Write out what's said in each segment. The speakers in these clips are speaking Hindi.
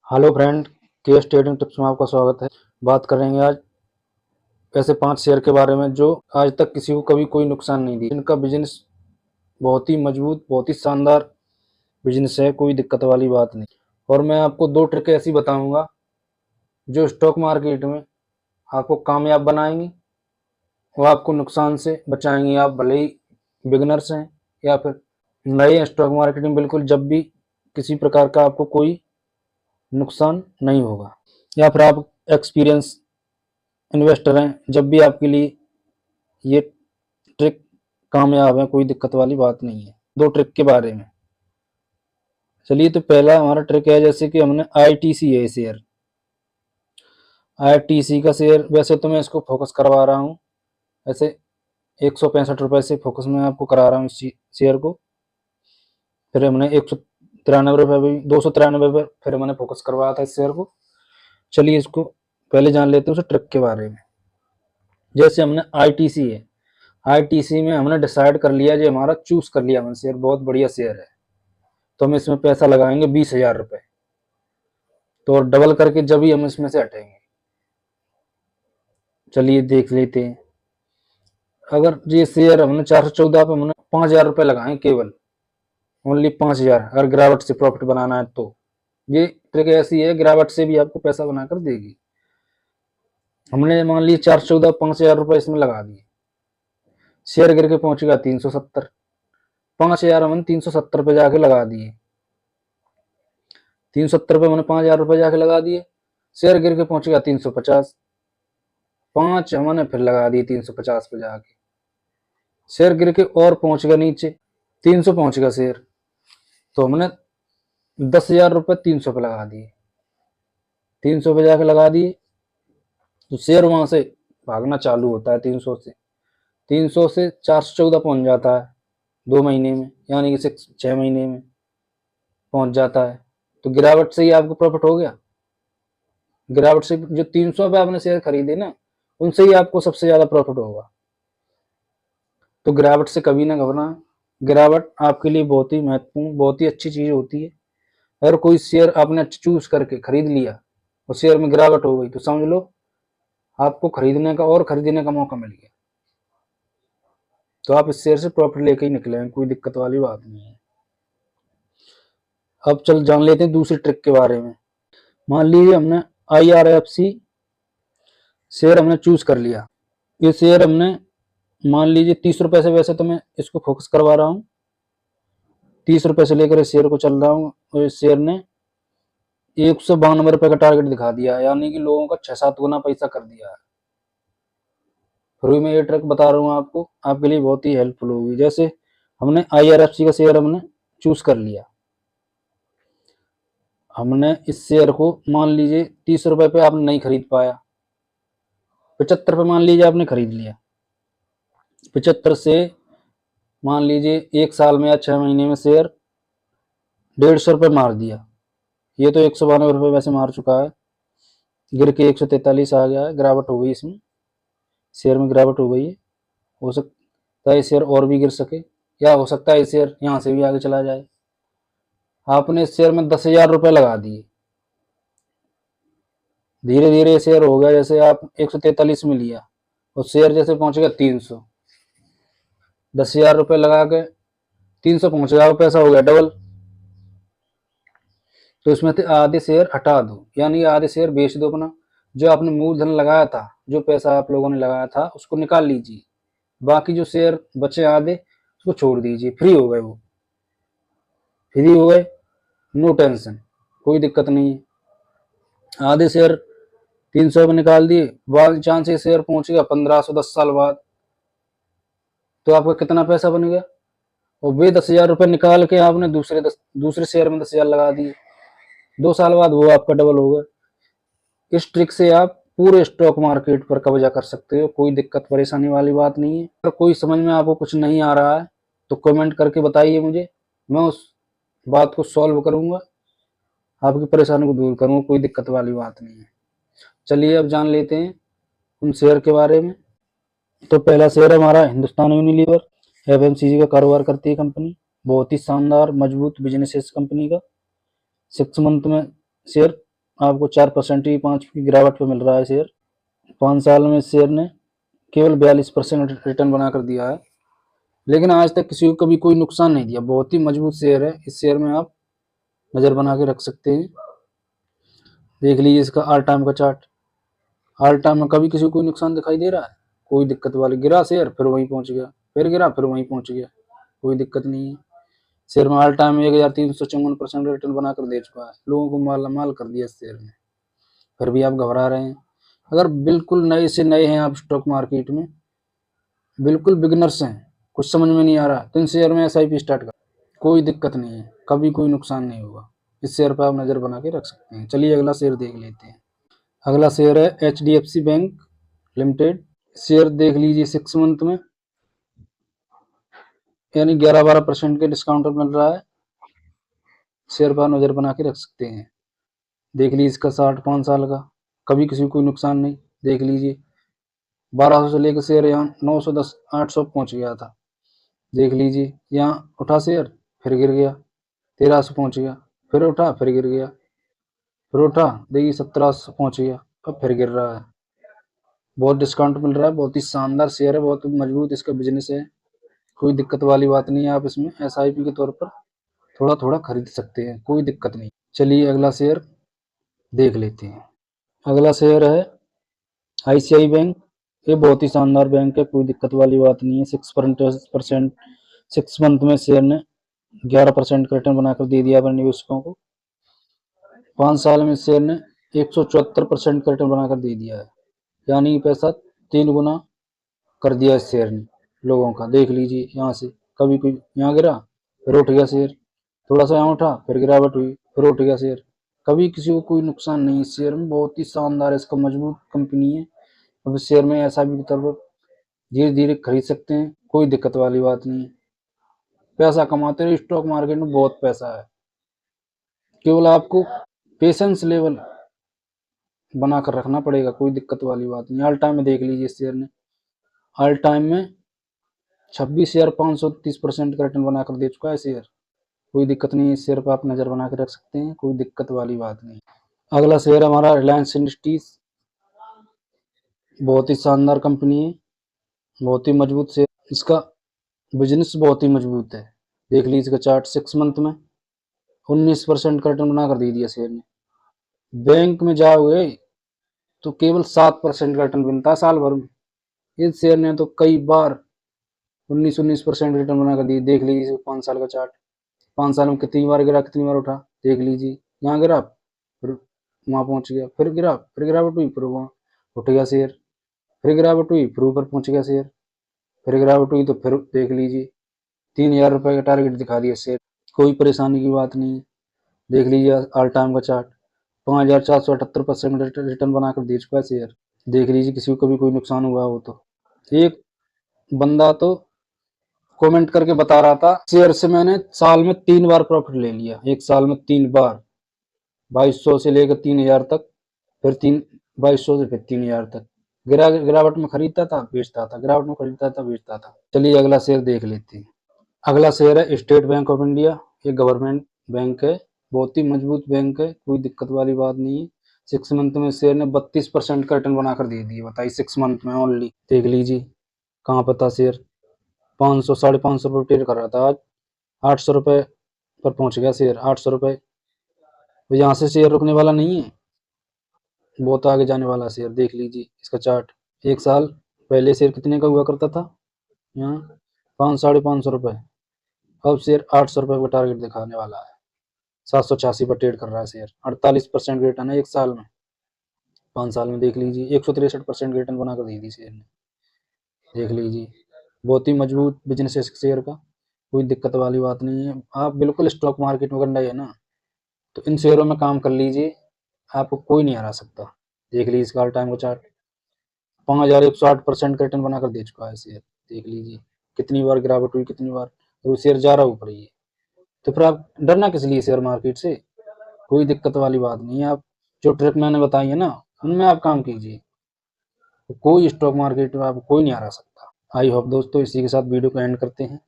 हेलो फ्रेंड, के ट्रेडिंग टिप्स में आपका स्वागत है। बात करेंगे आज ऐसे 5 शेयर के बारे में जो आज तक किसी को कभी कोई नुकसान नहीं दी। इनका बिजनेस बहुत ही मजबूत, बहुत ही शानदार बिजनेस है, कोई दिक्कत वाली बात नहीं। और मैं आपको 2 ट्रिक ऐसी बताऊंगा जो स्टॉक मार्केट में आपको कामयाब बनाएंगी और आपको नुकसान से बचाएंगी। आप भले ही बिगनर्स हैं या फिर नए हैं स्टॉक मार्केट में, बिल्कुल जब भी किसी प्रकार का आपको कोई नुकसान नहीं होगा। या फिर आप एक्सपीरियंस इन्वेस्टर हैं, जब भी आपके लिए ये ट्रिक कामयाब है, कोई दिक्कत वाली बात नहीं है। 2 ट्रिक के बारे में चलिए, तो पहला हमारा ट्रिक है, जैसे कि हमने आईटीसी है शेयर। आईटीसी का शेयर वैसे तो मैं इसको फोकस करवा रहा हूँ, ऐसे 165 रुपए से फोकस में आपको करा रहा हूँ इस शेयर को। फिर हमने 193 रुपये, 293 पर फिर मैंने फोकस करवाया था इस शेयर को। चलिए इसको पहले जान लेते हैं उस ट्रिक के बारे में। जैसे हमने आईटीसी है, आईटीसी में हमने डिसाइड कर लिया, जो हमारा चूज कर लिया हमने शेयर, बहुत बढ़िया शेयर है, तो हम इसमें पैसा लगाएंगे 20,000 रुपए। तो डबल करके जब ही हम इसमें से हटेंगे। चलिए देख लेते हैं। अगर ये शेयर हमने 414 पे हमने 5,000 रुपए लगाए केवल, ओनली 5,000, अगर गिरावट से प्रॉफिट बनाना है तो ये ट्रिक ऐसी है, गिरावट से भी आपको पैसा बनाकर देगी। हमने मान ली 414, 5,000 रुपए इसमें लगा दिए, शेयर गिर के पहुंच गया 370। 5,000 हमने 370 पे जाके लगा दिए, 370 पे मैंने 5,000 रुपए जाके लगा दिए, शेयर गिर के पहुंच गया 350। 5 हमने फिर लगा दिए 350 पे जाके, शेयर गिर के और पहुंच गया नीचे, 300 पहुंच गया शेयर। तो हमने 10,000 रुपए 300 पे लगा दिए, 300 पे जाके लगा दिए, तो शेयर वहां से भागना चालू होता है। 300 से 414 पहुंच जाता है 2 महीने में, यानी कि 6 महीने में पहुंच जाता है। तो गिरावट से ही आपको प्रॉफिट हो गया। गिरावट से जो 300 पे आपने शेयर खरीदे ना, उनसे ही आपको सबसे ज्यादा प्रॉफिट होगा। तो गिरावट से कभी ना घबराएं। गिरावट आपके लिए बहुत ही महत्वपूर्ण, बहुत ही अच्छी चीज होती है। अगर कोई शेयर आपने चूज करके खरीद लिया और शेयर में गिरावट हो गई, तो समझ लो आपको खरीदने का और खरीदने का मौका मिल गया। तो आप इस शेयर से प्रॉफिट लेके ही निकले, कोई दिक्कत वाली बात नहीं है। अब चल जान लेते हैं दूसरी ट्रिक के बारे में। मान लीजिए हमने IRFC शेयर हमने चूज कर लिया। ये शेयर हमने मान लीजिए 30 रुपए से, वैसे तो मैं इसको फोकस करवा रहा हूँ, 30 रुपए से लेकर इस शेयर को चल रहा हूँ, और इस शेयर ने 192 रुपए का टारगेट दिखा दिया है, यानी कि लोगों का 6-7 गुना पैसा कर दिया है। फिर मैं ये ट्रिक बता रहा हूँ आपको, आपके लिए बहुत ही हेल्पफुल होगी। जैसे हमने IRFC का शेयर हमने चूज कर लिया, हमने इस शेयर को मान लीजिए 30 रुपए पे आपने नहीं खरीद पाया, 75 पे मान लीजिए आपने खरीद लिया, 75 से मान लीजिए 1 साल में या 6 महीने में शेयर 150 रुपए मार दिया। ये तो 192 रुपए वैसे मार चुका है, गिर के 143 आ गया है, गिरावट हो गई, इसमें शेयर में गिरावट हो गई है। हो सकता है शेयर और भी गिर सके, या हो सकता है शेयर यहाँ से भी आगे चला जाए। आपने इस शेयर में 10,000 रुपए लगा दिए, धीरे धीरे शेयर हो गया, जैसे आप 143 में लिया और शेयर जैसे पहुंच गया 300, 10,000 रुपए लगा के 300 पहुंच गया, पैसा हो गया डबल। तो इसमें से आधे शेयर हटा दो, यानी आधे शेयर बेच दो अपना। जो आपने मूलधन लगाया था, जो पैसा आप लोगों ने लगाया था, उसको निकाल लीजिए। बाकी जो शेयर बचे आधे, उसको छोड़ दीजिए। फ्री हो गए, वो फ्री हो गए, नो टेंशन, कोई दिक्कत नहीं है। आधे शेयर 300 में निकाल दिए, बाई चांस ये शेयर पहुंच गया 1500 10 साल बाद, तो आपका कितना पैसा बन गया। और वे 10,000 रुपए निकाल के आपने दूसरे शेयर में 10,000 लगा दिए, 2 साल बाद वो आपका डबल हो गया। इस ट्रिक से आप पूरे स्टॉक मार्केट पर कब्जा कर सकते हो, कोई दिक्कत परेशानी वाली बात नहीं है। अगर कोई समझ में आपको कुछ नहीं आ रहा है तो कमेंट करके बताइए मुझे, मैं उस बात को सॉल्व करूंगा, आपकी परेशानी को दूर करूंगा, कोई दिक्कत वाली बात नहीं है। चलिए अब जान लेते हैं उन शेयर के बारे में। तो पहला शेयर है हमारा हिंदुस्तान यूनिलीवर, FMCG का कारोबार करती है कंपनी, बहुत ही शानदार मजबूत बिजनेस है इस कंपनी का। 6 मंथ में शेयर आपको 4% ही 5 की गिरावट पे मिल रहा है शेयर। 5 साल में इस शेयर ने केवल 42% रिटर्न बनाकर दिया है, लेकिन आज तक किसी को कभी कोई नुकसान नहीं दिया। बहुत ही मजबूत शेयर है। इस शेयर में आप नज़र बना के रख सकते हैं। देख लीजिए इसका ऑल टाइम का चार्ट। ऑल टाइम में कभी किसी को कोई नुकसान दिखाई दे रहा है? कोई दिक्कत वाली, गिरा शेयर फिर वहीं पहुंच गया, फिर गिरा फिर वहीं पहुंच गया, कोई दिक्कत नहीं है। शेयर में ऑल टाइम में 1354% रिटर्न बनाकर दे चुका है। लोगों को माला माल कर दिया इस शेयर ने, फिर भी आप घबरा रहे हैं। अगर बिल्कुल नए से नए हैं आप स्टॉक मार्केट में, बिल्कुल बिगिनर्स हैं, कुछ समझ में नहीं आ रहा, तो इन शेयर में SIP स्टार्ट कर, कोई दिक्कत नहीं है, कभी कोई नुकसान नहीं होगा। इस शेयर पर आप नज़र बना के रख सकते हैं। चलिए अगला शेयर देख लेते हैं। अगला शेयर है HDFC बैंक लिमिटेड। शेयर देख लीजिए 6 मंथ में यानी 11-12% के डिस्काउंट पर मिल रहा है। शेयर पर नज़र बना के रख सकते हैं। देख लीजिए इसका 5 साल का, कभी किसी को कोई नुकसान नहीं। देख लीजिए 1200 से लेकर शेयर यहाँ 910 800 पहुँच गया था। देख लीजिए यहाँ उठा शेयर फिर गिर गया, 1300 पहुँच गया, फिर उठा फिर गिर गया, फिर उठा, देखिए 1700 पहुँच गया, अब फिर गिर रहा है। बहुत डिस्काउंट मिल रहा है, बहुत ही शानदार शेयर है, बहुत मजबूत इसका बिजनेस है, कोई दिक्कत वाली बात नहीं है। आप इसमें SIP के तौर पर थोड़ा थोड़ा खरीद सकते हैं, कोई दिक्कत नहीं। चलिए अगला शेयर देख लेते हैं। अगला शेयर है ICICI बैंक। ये बहुत ही शानदार बैंक है, कोई दिक्कत वाली बात नहीं है। 6% 6 मंथ में शेयर ने 11% का रिटर्न बनाकर दे दिया अपने निवेशकों को। 5 साल में शेयर ने 174% का रिटर्न बनाकर दे दिया है, यानी पैसा 3 गुना कर दिया इस शेयर ने लोगों का। देख लीजिए यहाँ से कभी कोई यहाँ गिरा फिर उठ गया शेयर, थोड़ा सा यहाँ उठा फिर गिरावट हुई फिर उठ गया शेयर, कभी किसी को कोई नुकसान नहीं। इस शेयर में बहुत ही शानदार है, इसका मजबूत कंपनी है। अब इस शेयर में SIP की तरफ धीरे धीरे खरीद सकते हैं, कोई दिक्कत वाली बात नहीं है। पैसा कमाते रहे, स्टॉक मार्केट में बहुत पैसा है, केवल आपको पेशेंस लेवल बनाकर रखना पड़ेगा, कोई दिक्कत वाली बात नहीं। ऑल टाइम में देख लीजिए इस शेयर ने ऑल टाइम में 26,530% का रिटर्न बनाकर दे चुका है शेयर, कोई दिक्कत नहीं है। इस शेयर पर आप नज़र बना के रख सकते हैं, कोई दिक्कत वाली बात नहीं। अगला शेयर हमारा रिलायंस इंडस्ट्रीज, बहुत ही शानदार कंपनी है, बहुत ही मजबूत शेयर, इसका बिजनेस बहुत ही मजबूत है। देख लीजिए इसका चार्ट, 6 मंथ में 19% का रिटर्न बनाकर दे दिया शेयर ने। बैंक में जाओगे तो केवल 7% का रिटर्न मिलता है साल भर में, इस शेयर ने तो कई बार 19% रिटर्न बनाकर दी। देख लीजिए 5 साल का चार्ट, 5 साल में कितनी बार गिरा कितनी बार उठा। देख लीजिए यहाँ गिरा फिर वहाँ पहुँच गया, फिर गिरा फिर गिरावट हुई फिर वहाँ उठ गया शेयर, फिर गिरावट हुई फिर ऊपर पहुँच गया शेयर, फिर गिरावट हुई तो फिर देख लीजिए 3,000 रुपये का टारगेट दिखा दिया शेयर, कोई परेशानी की बात नहीं। देख लीजिए ऑल टाइम का चार्ट, 5,478% रिटर्न बनाकर दे चुका है शेयर। देख लीजिए किसी को कभी कोई नुकसान हुआ हो तो। एक बंदा तो कमेंट करके बता रहा था शेयर से मैंने साल में 3 बार प्रॉफिट ले लिया, एक साल में 3 बार, 2200 से लेकर 3,000 तक, फिर 2200 से फिर 3,000 तक। गिरावट में खरीदता था बेचता था, गिरावट में खरीदता था बेचता था। चलिए अगला शेयर देख लेते हैं। अगला शेयर है स्टेट बैंक ऑफ इंडिया। ये गवर्नमेंट बैंक है, बहुत ही मजबूत बैंक है, कोई दिक्कत वाली बात नहीं है। 6 मंथ में शेयर ने 32% का रिटर्न बनाकर दे दिया, बताइए 6 मंथ में ओनली। देख लीजिए कहाँ पर था शेयर, 500 550 रुपये ट्रेड कर रहा था, आज 800 रुपये पर पहुंच गया शेयर। 800 रुपये, तो यहाँ से शेयर रुकने वाला नहीं है, बहुत आगे जाने वाला शेयर। देख लीजिए इसका चार्ट, एक साल पहले शेयर कितने का हुआ करता था, यहाँ 500-550 रुपये, अब शेयर 800 रुपये का टारगेट दिखाने वाला है। 786 पर ट्रेड कर रहा है शेयर, 48% रिटर्न है एक साल में। 5 साल में देख लीजिए 163% रिटर्न बनाकर दी थी शेयर ने। देख लीजिए बहुत ही मजबूत बिजनेस है शेयर का, कोई दिक्कत वाली बात नहीं है। आप बिल्कुल स्टॉक मार्केट में करना है ना, तो इन शेयरों में काम कर लीजिए, आपको कोई नहीं हरा सकता। देख लीजिए इसका ऑल टाइम का चार्ट, 5,108% का रिटर्न बनाकर दे चुका है शेयर। देख लीजिए कितनी बार गिरावट हुई कितनी बार, तो शेयर जा रहा ऊपर ही है, तो फिर आप डरना किस लिए शेयर मार्केट से, कोई दिक्कत वाली बात नहीं है। आप जो ट्रिक मैंने बताई है ना, उनमें आप काम कीजिए, तो कोई स्टॉक मार्केट में आपको कोई नहीं हरा सकता। आई होप दोस्तों इसी के साथ वीडियो को एंड करते हैं।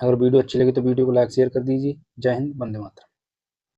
अगर वीडियो अच्छी लगी तो वीडियो को लाइक शेयर कर दीजिए। जय हिंद, वंदे मातरम।